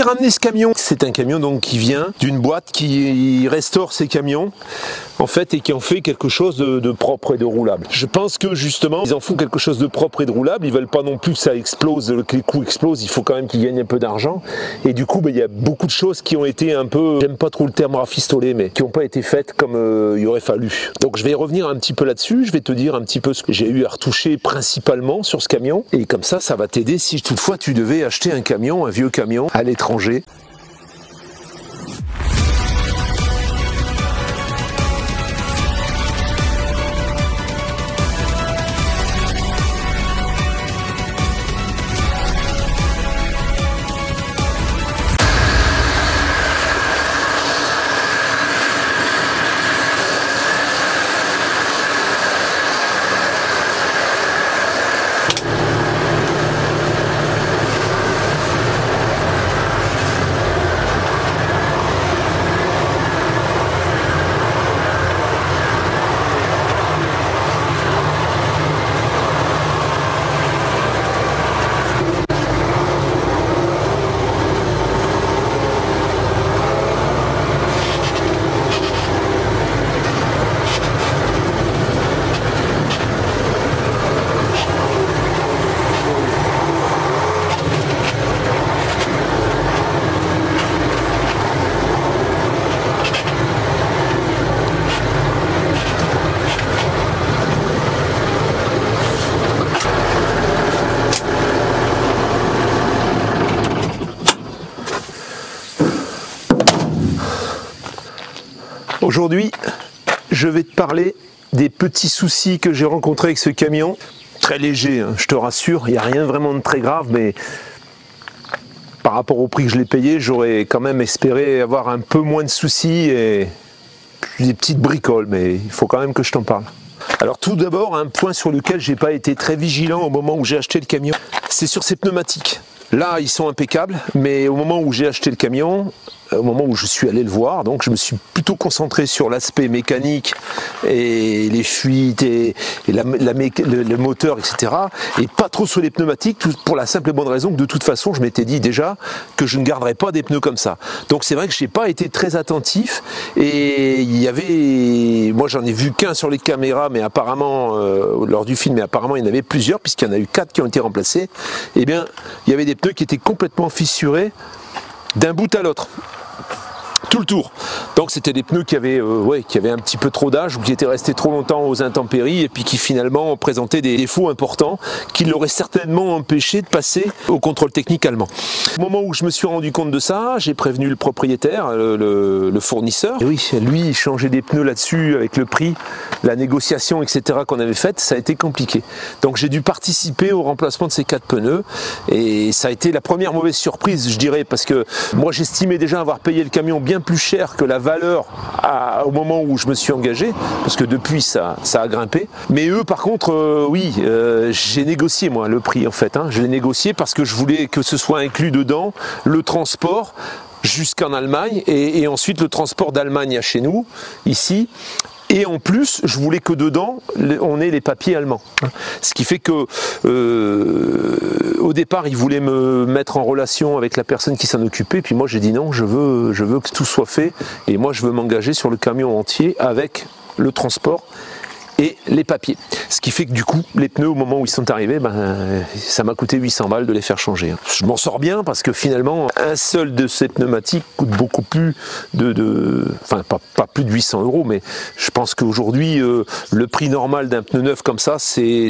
J'ai ramené ce camion. C'est un camion donc qui vient d'une boîte qui restaure ses camions en fait et qui en fait quelque chose de propre et de roulable. Je pense que justement ils en font quelque chose de propre et de roulable. Ils veulent pas non plus que ça explose, que les coûts explosent. Il faut quand même qu'ils gagnent un peu d'argent. Et du coup, il y a beaucoup de choses qui ont été un peu, j'aime pas trop le terme rafistolé, mais qui n'ont pas été faites comme il aurait fallu. Donc je vais revenir un petit peu là-dessus. Je vais te dire un petit peu ce que j'ai eu à retoucher principalement sur ce camion. Et comme ça va t'aider si toutefois tu devais acheter un camion, un vieux camion à l'étranger. Aujourd'hui, je vais te parler des petits soucis que j'ai rencontrés avec ce camion. Très léger, hein, je te rassure, il n'y a rien vraiment de très grave, mais par rapport au prix que je l'ai payé, j'aurais quand même espéré avoir un peu moins de soucis et des petites bricoles, mais il faut quand même que je t'en parle. Alors tout d'abord, un point sur lequel j'ai pas été très vigilant au moment où j'ai acheté le camion, c'est sur ces pneumatiques. Là, ils sont impeccables, mais au moment où j'ai acheté le camion, au moment où je suis allé le voir, donc je me suis plutôt concentré sur l'aspect mécanique et les fuites et le moteur, etc. Et pas trop sur les pneumatiques, pour la simple et bonne raison que de toute façon, je m'étais dit déjà que je ne garderais pas des pneus comme ça. Donc c'est vrai que je n'ai pas été très attentif et il y avait, moi j'en ai vu qu'un sur les caméras, mais apparemment, lors du film, mais apparemment il y en avait plusieurs, puisqu'il y en a eu 4 qui ont été remplacés. Eh bien, il y avait des pneus qui étaient complètement fissurés d'un bout à l'autre. Tout le tour. Donc c'était des pneus qui avaient un petit peu trop d'âge ou qui étaient restés trop longtemps aux intempéries et puis qui finalement présentaient des défauts importants qui l'auraient certainement empêché de passer au contrôle technique allemand. Au moment où je me suis rendu compte de ça, j'ai prévenu le propriétaire, le fournisseur. Et oui, lui, il changeait des pneus là-dessus avec le prix, la négociation, etc. qu'on avait faite, ça a été compliqué. Donc j'ai dû participer au remplacement de ces 4 pneus et ça a été la première mauvaise surprise, je dirais, parce que moi j'estimais déjà avoir payé le camion bien plus cher que la valeur au moment où je me suis engagé, parce que depuis ça a grimpé. Mais eux par contre, j'ai négocié moi le prix en fait, hein. Je l'ai négocié parce que je voulais que ce soit inclus dedans le transport jusqu'en Allemagne et ensuite le transport d'Allemagne à chez nous, ici. Et en plus, je voulais que dedans, on ait les papiers allemands. Ce qui fait que, au départ, ils voulaient me mettre en relation avec la personne qui s'en occupait. Puis moi, j'ai dit non, je veux que tout soit fait. Et moi, je veux m'engager sur le camion entier avec le transport et les papiers. Ce qui fait que du coup, les pneus, au moment où ils sont arrivés, ça m'a coûté 800 balles de les faire changer. Je m'en sors bien parce que finalement, un seul de ces pneumatiques coûte beaucoup plus enfin, pas plus de 800 €, mais je pense qu'aujourd'hui, le prix normal d'un pneu neuf comme ça, c'est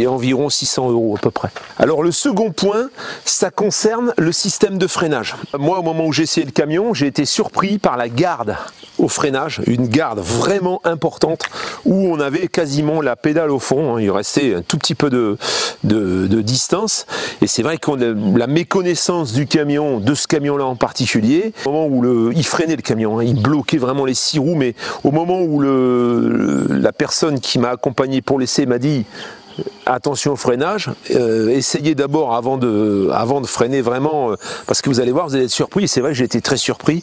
environ 600 € à peu près. Alors le second point, ça concerne le système de freinage. Moi, au moment où j'ai essayé le camion, j'ai été surpris par la garde au freinage, une garde vraiment importante où on avait quasiment la pédale au fond, hein, il restait un tout petit peu de distance et c'est vrai que la méconnaissance du camion, de ce camion-là en particulier, au moment où il freinait le camion, hein, il bloquait vraiment les 6 roues, mais au moment où la personne qui m'a accompagné pour l'essai m'a dit attention au freinage, essayez d'abord avant de freiner vraiment, parce que vous allez voir, vous allez être surpris, et c'est vrai que j'ai été très surpris.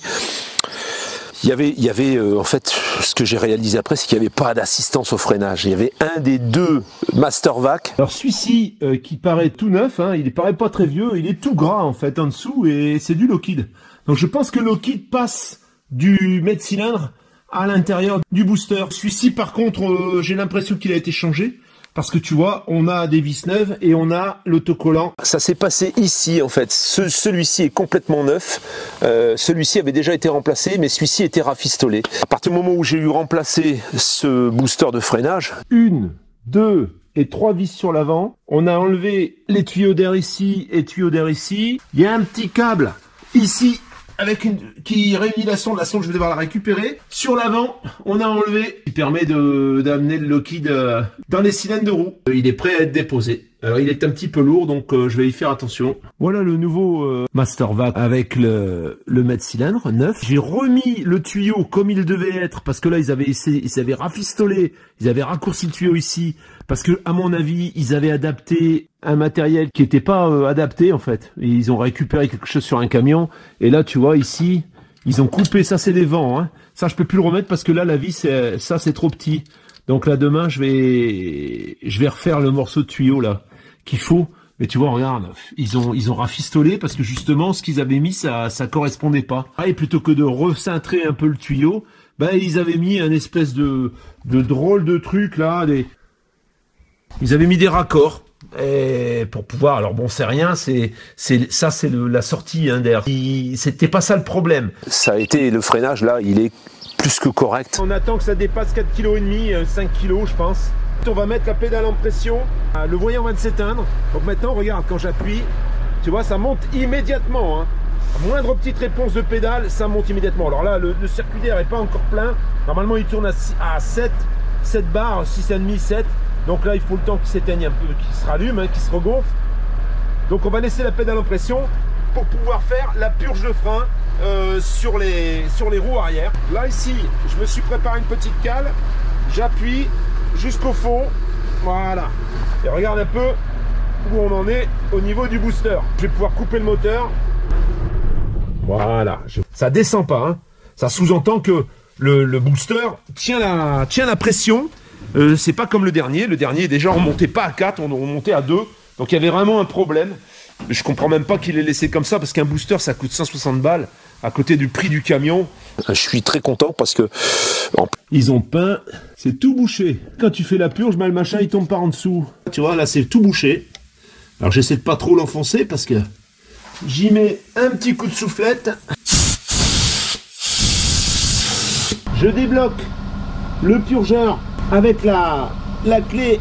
Il y avait en fait, ce que j'ai réalisé après, c'est qu'il n'y avait pas d'assistance au freinage. Il y avait un des deux Mastervac. Alors celui-ci, qui paraît tout neuf, hein, il paraît pas très vieux, il est tout gras en fait en dessous et c'est du Lockheed. Donc je pense que Lockheed passe du mètre cylindre à l'intérieur du booster. Celui-ci par contre, j'ai l'impression qu'il a été changé. Parce que tu vois, on a des vis neuves et on a l'autocollant. Ça s'est passé ici en fait. Celui-ci est complètement neuf. Celui-ci avait déjà été remplacé, mais celui-ci était rafistolé. À partir du moment où j'ai eu remplacé ce booster de freinage, 1, 2 et 3 vis sur l'avant. On a enlevé les tuyaux d'air ici et tuyaux d'air ici. Il y a un petit câble ici avec qui réunit la sonde. La sonde, je vais devoir la récupérer. Sur l'avant, on a enlevé, qui permet d'amener le Lockheed dans les cylindres de roue. Il est prêt à être déposé. Alors, il est un petit peu lourd, donc je vais y faire attention. Voilà le nouveau Mastervac avec le mètre cylindre neuf. J'ai remis le tuyau comme il devait être, parce que là, ils avaient rafistolé, ils avaient raccourci le tuyau ici, parce que, à mon avis, ils avaient adapté un matériel qui n'était pas adapté, en fait. Et ils ont récupéré quelque chose sur un camion. Et là, tu vois, ici, ils ont coupé, ça c'est des vents, hein. Ça, je peux plus le remettre parce que là, la vis, ça, c'est trop petit. Donc là, demain, je vais refaire le morceau de tuyau, là, qu'il faut. Mais tu vois, regarde, ils ont rafistolé parce que justement, ce qu'ils avaient mis, ça correspondait pas. Et plutôt que de recintrer un peu le tuyau, ben, ils avaient mis un espèce de drôle de truc, là, ils avaient mis des raccords. Et pour pouvoir, alors bon, c'est rien, c'est la sortie hein, d'air. C'était pas ça le problème. Ça a été le freinage là, il est plus que correct. On attend que ça dépasse 4,5 kg, 5 kg je pense. On va mettre la pédale en pression, le voyant va s'éteindre. Donc maintenant, regarde, quand j'appuie, tu vois, ça monte immédiatement. Hein. Moindre petite réponse de pédale, ça monte immédiatement. Alors là, le circuit d'air n'est pas encore plein. Normalement, il tourne à 7 bars, 6,5, 7. Donc là, il faut le temps qu'il s'éteigne un peu, qu'il se rallume, hein, qu'il se regonfle. Donc on va laisser la pédale en pression pour pouvoir faire la purge de frein sur les roues arrière. Là, ici, je me suis préparé une petite cale. J'appuie jusqu'au fond. Voilà. Et regarde un peu où on en est au niveau du booster. Je vais pouvoir couper le moteur. Voilà. Ça descend pas. Hein. Ça sous-entend que le booster tient la pression. C'est pas comme le dernier. Le dernier, déjà, on montait pas à 4, on montait à 2. Donc il y avait vraiment un problème. Je comprends même pas qu'il ait laissé comme ça, parce qu'un booster, ça coûte 160 balles à côté du prix du camion. Je suis très content parce que... Ils ont peint, c'est tout bouché. Quand tu fais la purge, le machin, il tombe par en dessous. Tu vois, là, c'est tout bouché. Alors j'essaie de pas trop l'enfoncer, parce que j'y mets un petit coup de soufflette. Je débloque le purgeur avec la clé,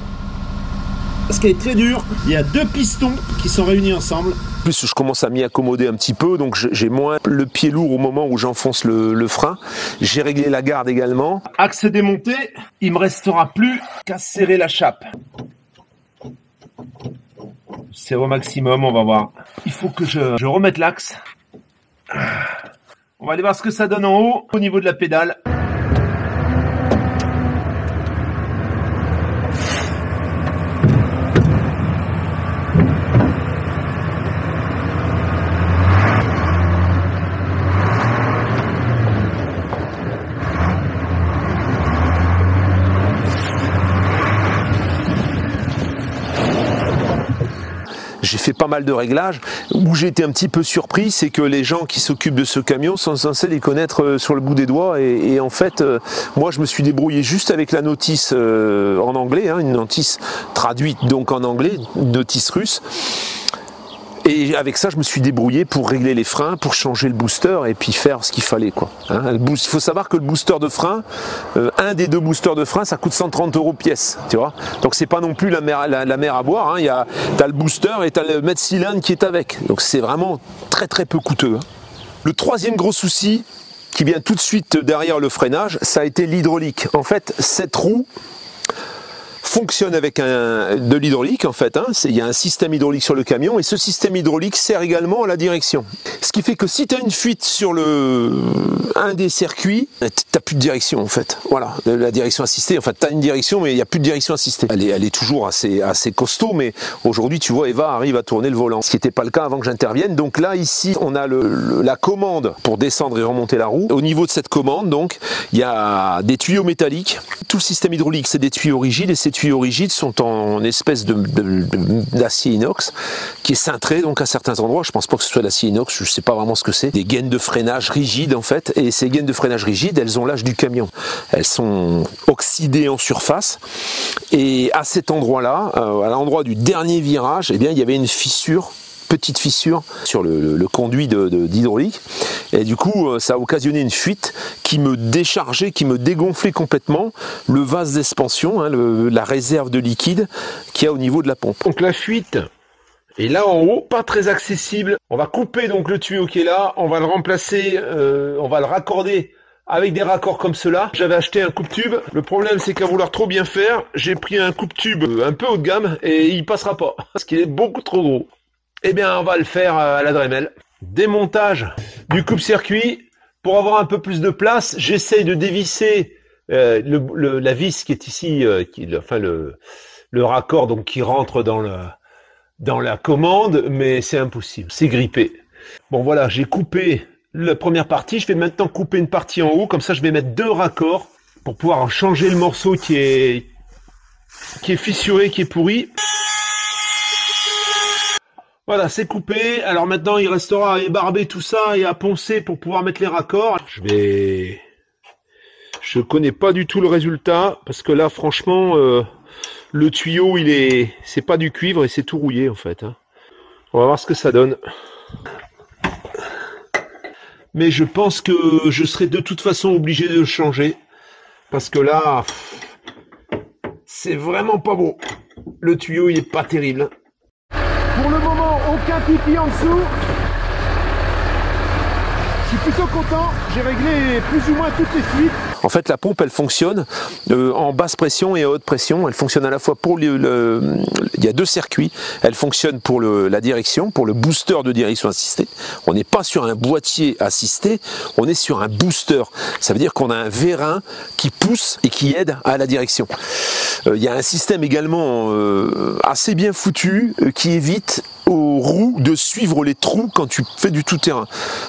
parce qu'elle est très dure. Il y a 2 pistons qui sont réunis ensemble. En plus, je commence à m'y accommoder un petit peu, donc j'ai moins le pied lourd au moment où j'enfonce le frein. J'ai réglé la garde également. Axe démonté, il me restera plus qu'à serrer la chape. C'est au maximum, on va voir. Il faut que je remette l'axe. On va aller voir ce que ça donne en haut, au niveau de la pédale. J'ai fait pas mal de réglages. Où j'ai été un petit peu surpris, c'est que les gens qui s'occupent de ce camion sont censés les connaître sur le bout des doigts. Et en fait, moi je me suis débrouillé juste avec la notice en anglais, hein, une notice traduite donc en anglais, une notice russe. Et avec ça, je me suis débrouillé pour régler les freins, pour changer le booster et puis faire ce qu'il fallait, quoi. Hein, il faut savoir que le booster de frein, un des 2 boosters de frein, ça coûte 130 € pièce, tu vois. Donc c'est pas non plus la mer à boire. Hein. T'as le booster et t'as le mètre cylindre qui est avec. Donc c'est vraiment très très peu coûteux. Hein. Le 3e gros souci qui vient tout de suite derrière le freinage, ça a été l'hydraulique. En fait, cette roue fonctionne avec de l'hydraulique en fait. Hein. Il y a un système hydraulique sur le camion et ce système hydraulique sert également à la direction. Ce qui fait que si tu as une fuite sur un des circuits, tu n'as plus de direction en fait. Voilà, la direction assistée. En fait, tu as une direction mais il n'y a plus de direction assistée. Elle est toujours assez costaud, mais aujourd'hui tu vois Eva arrive à tourner le volant. Ce qui n'était pas le cas avant que j'intervienne. Donc là ici on a la commande pour descendre et remonter la roue. Au niveau de cette commande donc il y a des tuyaux métalliques. Tout le système hydraulique c'est des tuyaux rigides et ces tuyaux rigides sont en espèce d'acier inox qui est cintré donc à certains endroits. Je pense pas que ce soit l'acier inox, je sais pas vraiment ce que c'est. Des gaines de freinage rigides en fait, et ces gaines de freinage rigides elles ont l'âge du camion. Elles sont oxydées en surface et à cet endroit-là, à l'endroit du dernier virage, eh bien il y avait une fissure, petite fissure sur le conduit d'hydraulique et du coup ça a occasionné une fuite qui me déchargeait, qui me dégonflait complètement le vase d'expansion, hein, la réserve de liquide qu'il y a au niveau de la pompe. Donc la fuite est là en haut, pas très accessible. On va couper donc le tuyau qui est là, on va le remplacer, on va le raccorder avec des raccords comme cela. J'avais acheté un coupe-tube. Le problème c'est qu'à vouloir trop bien faire, j'ai pris un coupe-tube un peu haut de gamme et il passera pas parce qu'il est beaucoup trop gros. Eh bien, on va le faire à la Dremel. Démontage du coupe-circuit. Pour avoir un peu plus de place, j'essaye de dévisser la vis qui est ici, le raccord donc qui rentre dans la commande, mais c'est impossible, c'est grippé. Bon voilà, j'ai coupé la première partie. Je vais maintenant couper une partie en haut. Comme ça, je vais mettre 2 raccords pour pouvoir changer le morceau qui est fissuré, qui est pourri. Voilà, c'est coupé. Alors maintenant, il restera à ébarber tout ça et à poncer pour pouvoir mettre les raccords. Je connais pas du tout le résultat parce que là, franchement, le tuyau, c'est pas du cuivre et c'est tout rouillé en fait. Hein. On va voir ce que ça donne. Mais je pense que je serai de toute façon obligé de le changer parce que là, c'est vraiment pas beau. Le tuyau, il est pas terrible. Pour le moment, aucun pipi en dessous. Je suis plutôt content, j'ai réglé plus ou moins toutes les fuites. En fait, la pompe, elle fonctionne en basse pression et à haute pression. Elle fonctionne à la fois pour il y a 2 circuits. Elle fonctionne pour la direction, pour le booster de direction assistée. On n'est pas sur un boîtier assisté, on est sur un booster. Ça veut dire qu'on a un vérin qui pousse et qui aide à la direction. Il y a un système également assez bien foutu qui évite aux roues de suivre les trous quand tu fais du tout-terrain.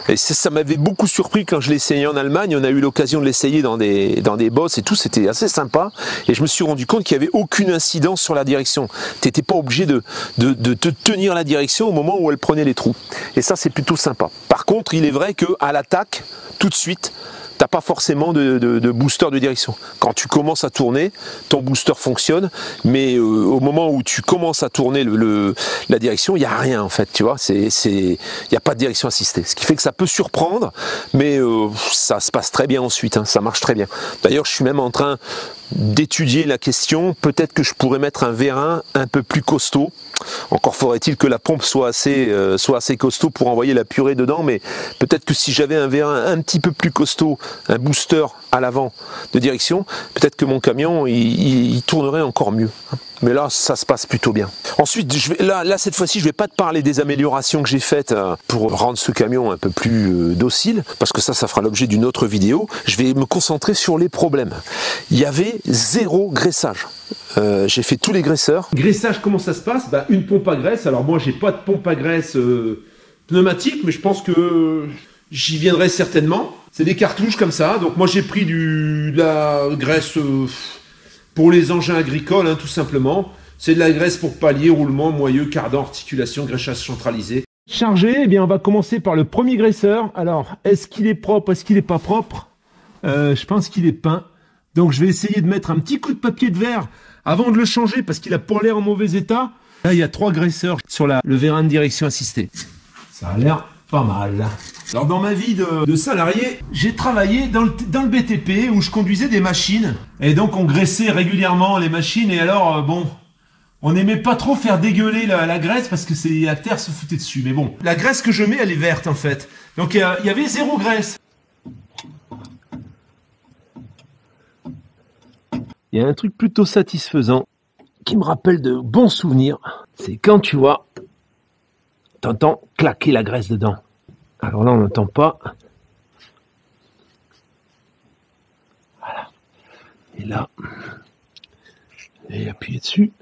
Et ça m'avait beaucoup surpris quand je l'ai essayé en Allemagne. On a eu l'occasion de l'essayer dans des bosses et tout, c'était assez sympa. Et je me suis rendu compte qu'il n'y avait aucune incidence sur la direction. Tu n'étais pas obligé de te tenir la direction au moment où elle prenait les trous. Et ça, c'est plutôt sympa. Par contre, il est vrai qu'à l'attaque, tout de suite, t'as pas forcément de booster de direction. Quand tu commences à tourner, ton booster fonctionne, mais au moment où tu commences à tourner la direction, il n'y a rien en fait, tu vois, il n'y a pas de direction assistée. Ce qui fait que ça peut surprendre, mais ça se passe très bien ensuite, hein, ça marche très bien. D'ailleurs, je suis même en train d'étudier la question, peut-être que je pourrais mettre un vérin un peu plus costaud. Encore faudrait-il que la pompe soit assez costaud pour envoyer la purée dedans, mais peut-être que si j'avais un vérin un petit peu plus costaud, un booster à l'avant de direction, peut-être que mon camion il tournerait encore mieux. Mais là, ça se passe plutôt bien. Ensuite, là cette fois-ci, je vais pas te parler des améliorations que j'ai faites pour rendre ce camion un peu plus docile, parce que ça fera l'objet d'une autre vidéo. Je vais me concentrer sur les problèmes. Il y avait 0 graissage. J'ai fait tous les graisseurs. Graissage, comment ça se passe? Une pompe à graisse. Alors moi, j'ai pas de pompe à graisse pneumatique, mais je pense que j'y viendrai certainement. C'est des cartouches comme ça. Donc moi, j'ai pris de la graisse pour les engins agricoles, hein, tout simplement. C'est de la graisse pour palier, roulement, moyeu, cardan, articulation, graissage centralisé. Chargé, eh bien, on va commencer par le premier graisseur. Alors, est-ce qu'il est propre? Est-ce qu'il n'est pas propre? Je pense qu'il est peint. Donc je vais essayer de mettre un petit coup de papier de verre avant de le changer parce qu'il a pas l'air en mauvais état. Là, il y a 3 graisseurs sur le vérin de direction assistée. Ça a l'air pas mal. Alors dans ma vie de salarié, j'ai travaillé dans le BTP où je conduisais des machines. Et donc on graissait régulièrement les machines. Et alors, bon, on n'aimait pas trop faire dégueuler la graisse parce que la terre se foutait dessus. Mais bon, la graisse que je mets, elle est verte en fait. Donc il y avait 0 graisse. Il y a un truc plutôt satisfaisant. qui me rappelle de bons souvenirs, c'est quand tu vois, t'entends claquer la graisse dedans. Alors là, on n'entend pas. Voilà. Et là, et appuyer dessus.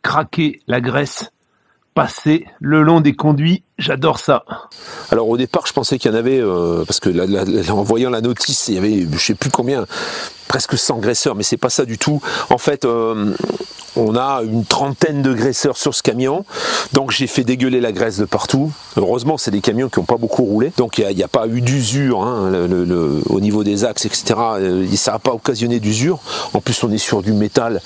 Craquer la graisse, passer le long des conduits, j'adore ça. Alors au départ, je pensais qu'il y en avait, parce que en voyant la notice, il y avait, je sais plus combien, presque 100 graisseurs, mais c'est pas ça du tout. En fait, on a une trentaine de graisseurs sur ce camion, donc j'ai fait dégueuler la graisse de partout. Heureusement, c'est des camions qui n'ont pas beaucoup roulé, donc il n'y a pas eu d'usure hein, au niveau des axes, etc. Ça n'a pas occasionné d'usure. En plus, on est sur du métal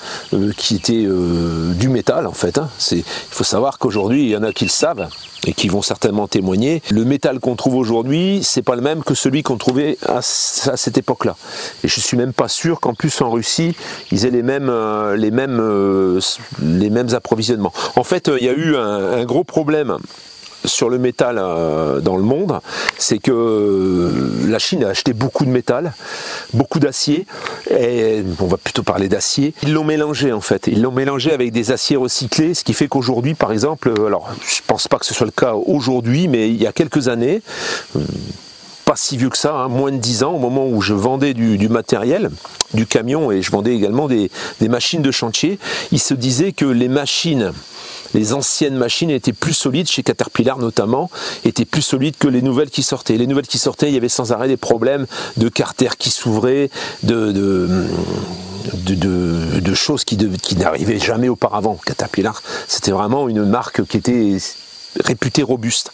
qui était du métal en fait. Hein. Il faut savoir qu'aujourd'hui, il y en a qui le savent et qui vont certainement témoigner. Le métal qu'on trouve aujourd'hui, c'est pas le même que celui qu'on trouvait à cette époque-là. Et je suis même pas sûr qu'en plus en Russie, ils aient les mêmes approvisionnements. En fait, il y a eu un gros problème sur le métal dans le monde, c'est que la Chine a acheté beaucoup de métal, beaucoup d'acier, et on va plutôt parler d'acier. Ils l'ont mélangé en fait, ils l'ont mélangé avec des aciers recyclés, ce qui fait qu'aujourd'hui par exemple, alors je pense pas que ce soit le cas aujourd'hui, mais il y a quelques années, pas si vieux que ça, hein, moins de 10 ans, au moment où je vendais du matériel, du camion, et je vendais également des machines de chantier, il se disait que les anciennes machines étaient plus solides, chez Caterpillar notamment, étaient plus solides que les nouvelles qui sortaient. Les nouvelles qui sortaient, il y avait sans arrêt des problèmes de carter qui s'ouvraient, de choses qui n'arrivaient jamais auparavant. Caterpillar, c'était vraiment une marque qui était réputée robuste.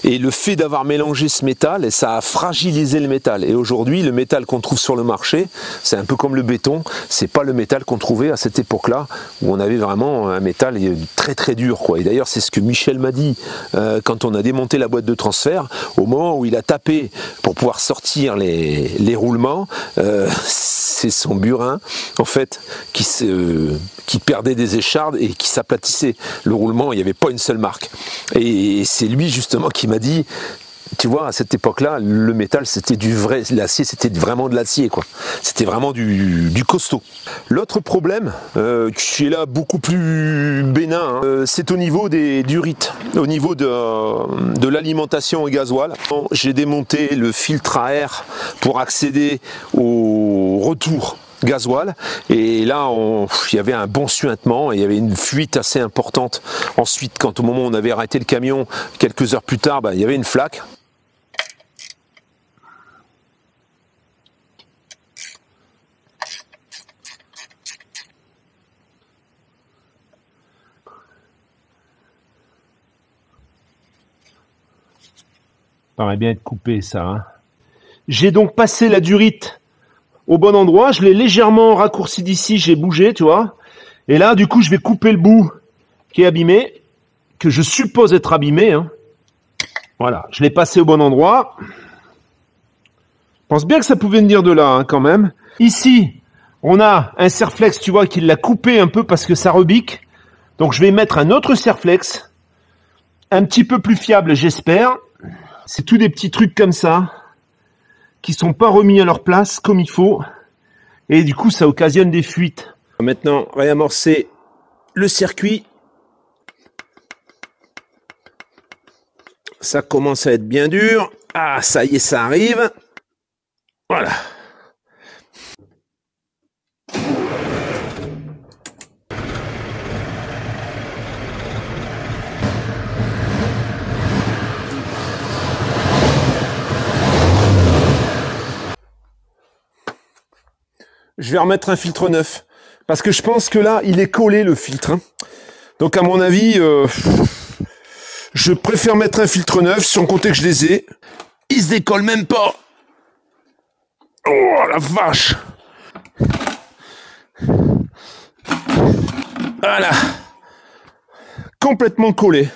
Et le fait d'avoir mélangé ce métal, ça a fragilisé le métal. Et aujourd'hui, le métal qu'on trouve sur le marché, c'est un peu comme le béton, c'est pas le métal qu'on trouvait à cette époque-là, où on avait vraiment un métal très très dur, quoi. Et d'ailleurs, c'est ce que Michel m'a dit quand on a démonté la boîte de transfert, au moment où il a tapé pour pouvoir sortir les roulements, c'est son burin, en fait, qui perdait des échardes et qui s'aplatissait. Le roulement, il n'y avait pas une seule marque. Et c'est lui justement qui m'a dit, tu vois, à cette époque-là, le métal c'était du vrai, l'acier c'était vraiment de l'acier, quoi. C'était vraiment du costaud. L'autre problème, qui est là beaucoup plus bénin, hein, c'est au niveau du rite, au niveau de l'alimentation au gasoil. J'ai démonté le filtre à air pour accéder au retour gasoil, et là il y avait un bon suintement et il y avait une fuite assez importante. Ensuite, quand au moment où on avait arrêté le camion, quelques heures plus tard, il y avait une flaque. Ça paraît bien être coupé ça. Hein. J'ai donc passé la durite au bon endroit, je l'ai légèrement raccourci d'ici, j'ai bougé, tu vois. Et là, du coup, je vais couper le bout qui est abîmé, que je suppose être abîmé. Hein. Voilà, je l'ai passé au bon endroit. Je pense bien que ça pouvait venir de là, hein, quand même. Ici, on a un serflex, tu vois, qui l'a coupé un peu parce que ça rebique. Donc, je vais mettre un autre serflex, un petit peu plus fiable, j'espère. C'est tous des petits trucs comme ça, qui sont pas remis à leur place comme il faut, et du coup ça occasionne des fuites. Maintenant, réamorcer le circuit. Ça commence à être bien dur. Ah, ça y est, ça arrive. Voilà. Je vais remettre un filtre neuf. Parce que je pense que là, il est collé le filtre. Hein. Donc à mon avis, je préfère mettre un filtre neuf, sans compter que je les ai. Ils se décollent même pas. Oh la vache. Voilà. Complètement collé.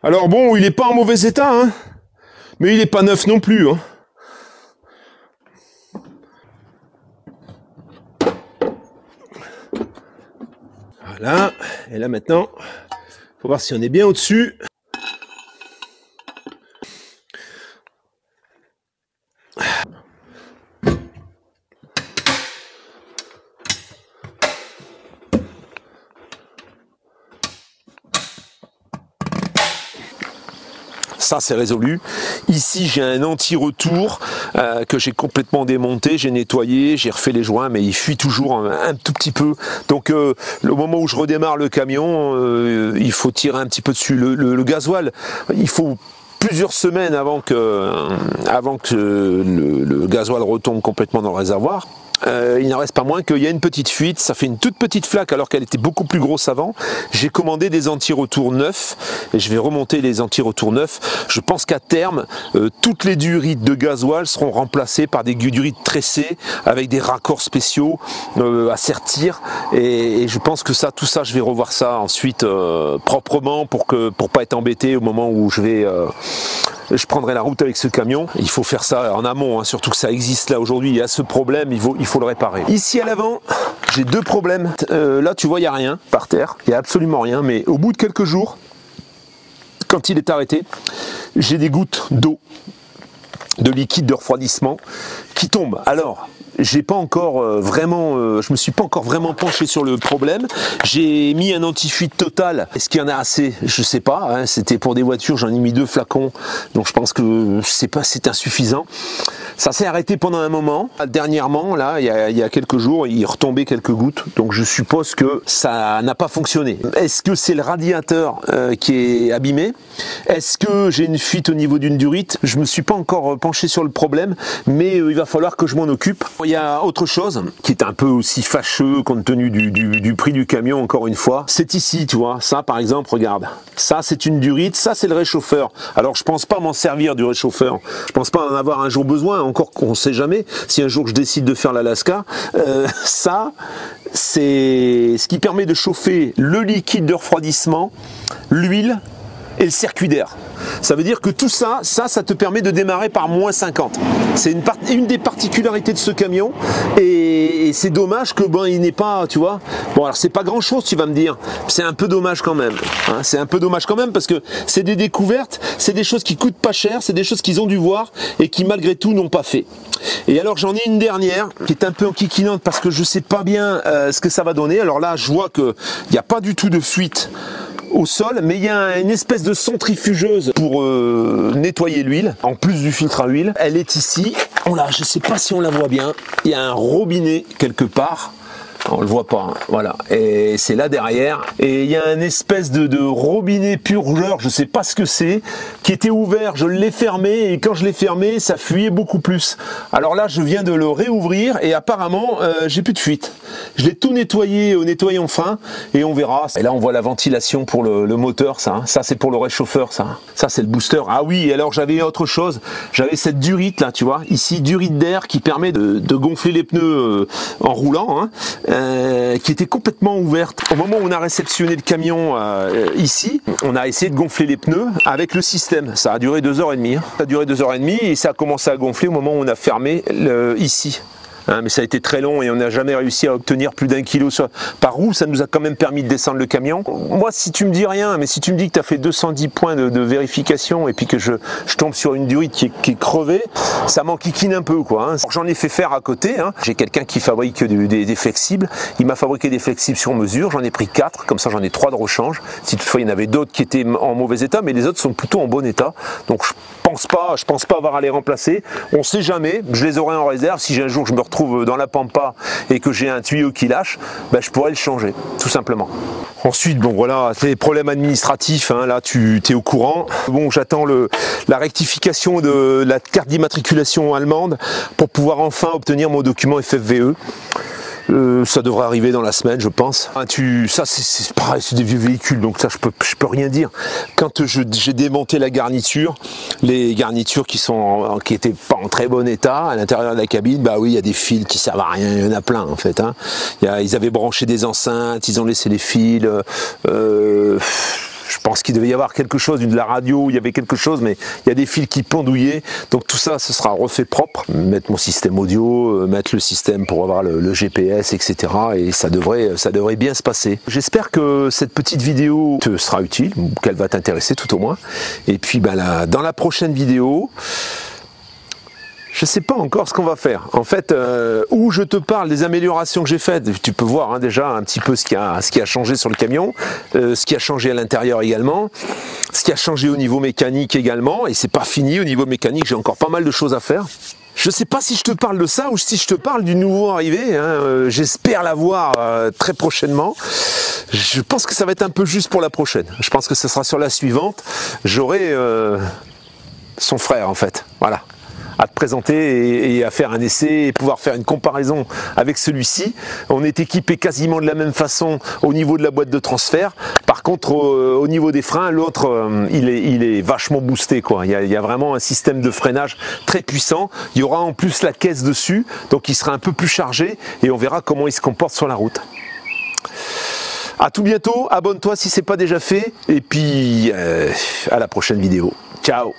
Alors bon, il est pas en mauvais état, hein. Mais il est pas neuf non plus, hein. Voilà, et là maintenant, faut voir si on est bien au-dessus. ça c'est résolu. Ici j'ai un anti-retour que j'ai complètement démonté, j'ai nettoyé, j'ai refait les joints, mais il fuit toujours un tout petit peu. Donc le moment où je redémarre le camion, il faut tirer un petit peu dessus. Le gasoil, il faut plusieurs semaines avant que le gasoil retombe complètement dans le réservoir. Il n'en reste pas moins qu'il y a une petite fuite, ça fait une toute petite flaque alors qu'elle était beaucoup plus grosse avant. J'ai commandé des anti-retours neufs et je vais remonter les anti-retours neufs. Je pense qu'à terme, toutes les durites de gasoil seront remplacées par des durites tressées avec des raccords spéciaux à sertir, et je pense que tout ça, je vais revoir ça ensuite proprement pour pas être embêté au moment où je prendrai la route avec ce camion. Il faut faire ça en amont, hein, surtout que ça existe là aujourd'hui. Il y a ce problème, il faut le réparer. Ici à l'avant, j'ai deux problèmes. Là, tu vois, il n'y a rien par terre. Il n'y a absolument rien. Mais au bout de quelques jours, quand il est arrêté, j'ai des gouttes d'eau, de liquide de refroidissement qui tombent. Alors, j'ai pas encore je me suis pas encore vraiment penché sur le problème. J'ai mis un anti-fuite total. Est-ce qu'il y en a assez? Je sais pas. Hein. C'était pour des voitures, j'en ai mis 2 flacons, donc je pense que c'est insuffisant. Ça s'est arrêté pendant un moment. Dernièrement, là, il y a quelques jours, il retombait quelques gouttes. Donc je suppose que ça n'a pas fonctionné. Est-ce que c'est le radiateur qui est abîmé? Est-ce que j'ai une fuite au niveau d'une durite? Je me suis pas encore penché sur le problème, mais il va falloir que je m'en occupe. Il y a autre chose qui est un peu aussi fâcheux compte tenu du prix du camion, encore une fois. C'est ici, tu vois. Ça, par exemple, regarde. Ça, c'est une durite. Ça, c'est le réchauffeur. Alors, je pense pas m'en servir du réchauffeur. Je pense pas en avoir un jour besoin. Encore qu'on sait jamais. Si un jour je décide de faire l'Alaska, ça, c'est ce qui permet de chauffer le liquide de refroidissement, l'huile et le circuit d'air. Ça veut dire que tout ça te permet de démarrer par moins 50. C'est une des particularités de ce camion, et c'est dommage que il n'est pas, tu vois. Bon, alors c'est pas grand chose, tu vas me dire. C'est un peu dommage quand même. Hein, c'est un peu dommage quand même parce que c'est des découvertes, c'est des choses qui coûtent pas cher, c'est des choses qu'ils ont dû voir et qui malgré tout n'ont pas fait. Et alors j'en ai une dernière qui est un peu enquiquinante parce que je sais pas bien ce que ça va donner. Alors là, je vois que il n'y a pas du tout de fuite au sol, mais il y a une espèce de centrifugeuse pour nettoyer l'huile, en plus du filtre à huile. Elle est ici. Je ne sais pas si on la voit bien. Il y a un robinet quelque part. On le voit pas, hein. Voilà. Et c'est là derrière. Et il y a une espèce de robinet purgeur, je sais pas ce que c'est, qui était ouvert. Je l'ai fermé et quand je l'ai fermé, ça fuyait beaucoup plus. Alors là, je viens de le réouvrir et apparemment, j'ai plus de fuite. Je l'ai tout nettoyé au nettoyant fin et on verra. Et là, on voit la ventilation pour le moteur, ça. Hein. Ça, c'est pour le réchauffeur, ça. Ça, c'est le booster. Ah oui, alors j'avais autre chose. J'avais cette durite là, tu vois. Ici, durite d'air qui permet de gonfler les pneus en roulant. Hein. Qui était complètement ouverte. Au moment où on a réceptionné le camion ici, on a essayé de gonfler les pneus avec le système. Ça a duré 2h30. Hein. Ça a duré 2h30 et ça a commencé à gonfler au moment où on a fermé ici. Hein, mais ça a été très long et on n'a jamais réussi à obtenir plus d'1 kilo par roue. Ça nous a quand même permis de descendre le camion. Moi, si tu me dis rien, mais si tu me dis que tu as fait 210 points de vérification et puis que je tombe sur une durite qui est crevée, ça m'enquiquine un peu, quoi. Hein. J'en ai fait faire à côté. Hein. J'ai quelqu'un qui fabrique des flexibles. Il m'a fabriqué des flexibles sur mesure. J'en ai pris 4. Comme ça, j'en ai 3 de rechange. Si toutefois, il y en avait d'autres qui étaient en mauvais état, mais les autres sont plutôt en bon état. Donc, je pense pas avoir à les remplacer. On sait jamais. Je les aurai en réserve. Si un jour je me retrouve dans la pampa et que j'ai un tuyau qui lâche, je pourrais le changer, tout simplement. Ensuite, bon voilà, c'est des problèmes administratifs, hein, là tu es au courant. Bon, j'attends la rectification de la carte d'immatriculation allemande pour pouvoir enfin obtenir mon document FFVE. Ça devrait arriver dans la semaine, je pense. Ça c'est pareil, c'est des vieux véhicules, donc ça je peux rien dire. Quand j'ai démonté la garniture, les garnitures qui étaient pas en très bon état à l'intérieur de la cabine, bah oui, il y a des fils qui servent à rien, il y en a plein en fait. Hein. Ils avaient branché des enceintes, ils ont laissé les fils. Je pense qu'il devait y avoir quelque chose, de la radio, il y avait quelque chose, mais il y a des fils qui pendouillaient. Donc tout ça, ce sera refait propre. Mettre mon système audio, mettre le système pour avoir le GPS, etc. Et ça devrait bien se passer. J'espère que cette petite vidéo te sera utile, ou qu'elle va t'intéresser tout au moins. Et puis dans la prochaine vidéo, Je sais pas encore ce qu'on va faire. En fait, où je te parle des améliorations que j'ai faites, tu peux voir hein, déjà un petit peu ce qui a changé sur le camion, ce qui a changé à l'intérieur également, ce qui a changé au niveau mécanique également, et c'est pas fini au niveau mécanique, j'ai encore pas mal de choses à faire. Je sais pas si je te parle de ça ou si je te parle du nouveau arrivé, hein. J'espère l'avoir très prochainement. Je pense que ça va être un peu juste pour la prochaine. Je pense que ce sera sur la suivante. J'aurai son frère en fait, voilà, à te présenter et à faire un essai et pouvoir faire une comparaison avec celui-ci. On est équipé quasiment de la même façon au niveau de la boîte de transfert. Par contre, au niveau des freins, l'autre, il est vachement boosté, quoi. Il y a vraiment un système de freinage très puissant. Il y aura en plus la caisse dessus, donc il sera un peu plus chargé et on verra comment il se comporte sur la route. À tout bientôt, abonne-toi si ce n'est pas déjà fait et puis à la prochaine vidéo. Ciao!